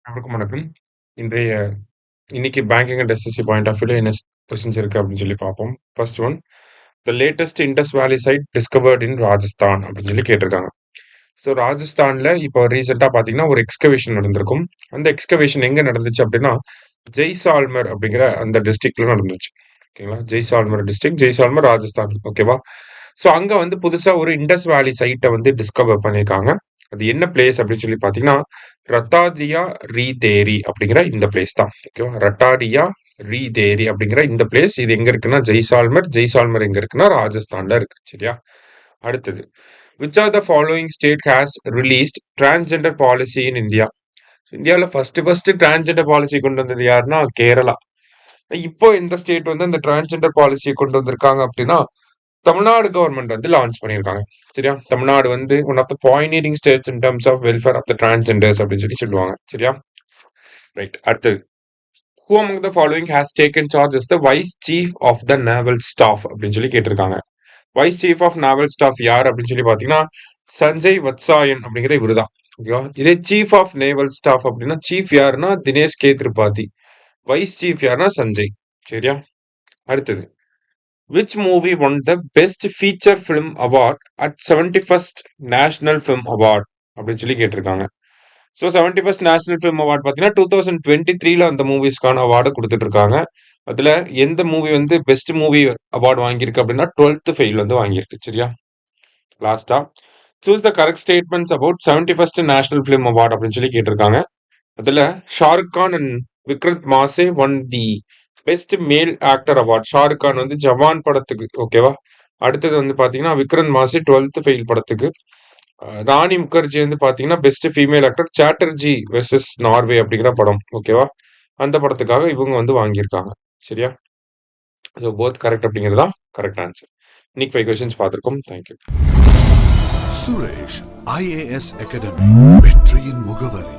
அனைவருக்கும் வணக்கம். இன்றைய இன்னைக்கு banking and SSC point of வியூல என்ன கொஸ்டின்ஸ் இருக்கு அப்படின்னு சொல்லி பார்ப்போம். First one, the latest Indus valley site discovered in Rajasthan அப்படின்னு சொல்லி கேட்டிருக்காங்க. ஸோ ராஜஸ்தான்ல இப்போ ரீசெண்டாக பார்த்தீங்கன்னா ஒரு எக்ஸ்கவேஷன் நடந்திருக்கும். அந்த எக்ஸ்கவேஷன் எங்கே நடந்துச்சு அப்படின்னா ஜெய்சால்மர் அப்படிங்கிற அந்த டிஸ்ட்ரிக்ட்ல நடந்துச்சு. ஓகேங்களா, ஜெய்சால்மர் டிஸ்ட்ரிக்ட், ஜெய்சால்மர் ராஜஸ்தான். ஓகேவா. ஸோ அங்கே வந்து புதுசாக ஒரு இண்டஸ் வேலி சைட்டை வந்து டிஸ்கவர் பண்ணியிருக்காங்க. அது என்ன பிளேஸ் அப்படின்னு சொல்லி பார்த்தீங்கன்னா ரத்தாடியா ரீதேரி அப்படிங்கிற இந்த பிளேஸ் தான். ஓகேவா, ரட்டாடியா ரீதேரி அப்படிங்கிற இந்த பிளேஸ். இது எங்க இருக்குன்னா ஜெய்சால்மர். ஜெய்சால்மர் எங்க இருக்குன்னா ராஜஸ்தான்ல இருக்கு. சரியா. அடுத்தது, which are the following state has released transgender policy in India? இந்தியாவில் ஃபர்ஸ்ட் டிரான்ஸ்ஜெண்டர் பாலிசி கொண்டு வந்தது யாருன்னா கேரளா. இப்போ இந்த ஸ்டேட் வந்து இந்த டிரான்ஸ்ஜெண்டர் பாலிசியை கொண்டு வந்திருக்காங்க அப்படின்னா தமிழ்நாடு கவர்மெண்ட் வந்து லான்ச் பண்ணியிருக்காங்க. சரியா. தமிழ்நாடு வந்து one of the pioneering states in terms of welfare of the transgenders அப்படின்னு சொல்லி சொல்லுவாங்க. சரியா. ரைட். அடுத்தது, who among the following has taken charge as the vice chief of the naval staff அப்படின்னு சொல்லி கேட்டிருக்காங்க. Vice chief of naval staff யார் அப்படின்னு சொல்லி பார்த்தீங்கன்னா சஞ்சய் வத்சாயன் அப்படிங்கிற இவரு தான். ஓகேவா. இதே சீஃப் ஆஃப் நேவல் ஸ்டாஃப் அப்படின்னா சீஃப் யாருன்னா Dinesh K Tripathi. Wise chief யாருன்னா சஞ்சய். சரியா. அடுத்தது, which movie won the best feature film award at 71st National Film Award அப்படின்னு சொல்லி கேட்டிருக்காங்க. So 71st national film award பார்த்தீங்கன்னா 2023 அந்த மூவிஸ்க்கான அவார்டை கொடுத்துட்டு இருக்காங்க. அதில் எந்த மூவி வந்து பெஸ்ட் மூவி அவார்டு வாங்கியிருக்கு அப்படின்னா 12th ஃபெயில் வந்து வாங்கியிருக்கு. சரியா. லாஸ்டா, choose the correct statements about 71st national film award அப்படின்னு சொல்லி கேட்டிருக்காங்க. அதில் Shahrukh Khan and Vikrant Massey won the best male actor award. Shahrukh Khan வந்து ஜவான் படத்துக்கு. ஓகேவா. அடுத்தது வந்து பார்த்தீங்கன்னா விக்ரத் மாசே 12th ஃபெயில் படத்துக்கு. ராணி முகர்ஜி வந்து பார்த்தீங்கன்னா best female actor Chatterjee versus Norway அப்படிங்கிற படம். ஓகேவா. அந்த படத்துக்காக இவங்க வந்து வாங்கியிருக்காங்க. சரியா. ஸோ போத் கரெக்ட் அப்படிங்கிறது தான் கரெக்ட் ஆன்சர். இன்னைக்கு 5 கொஸ்டின்ஸ் பார்த்துருக்கோம். தேங்க்யூ. சுரேஷ் IAS அகாடமி, வெற்றியின் முகவரி.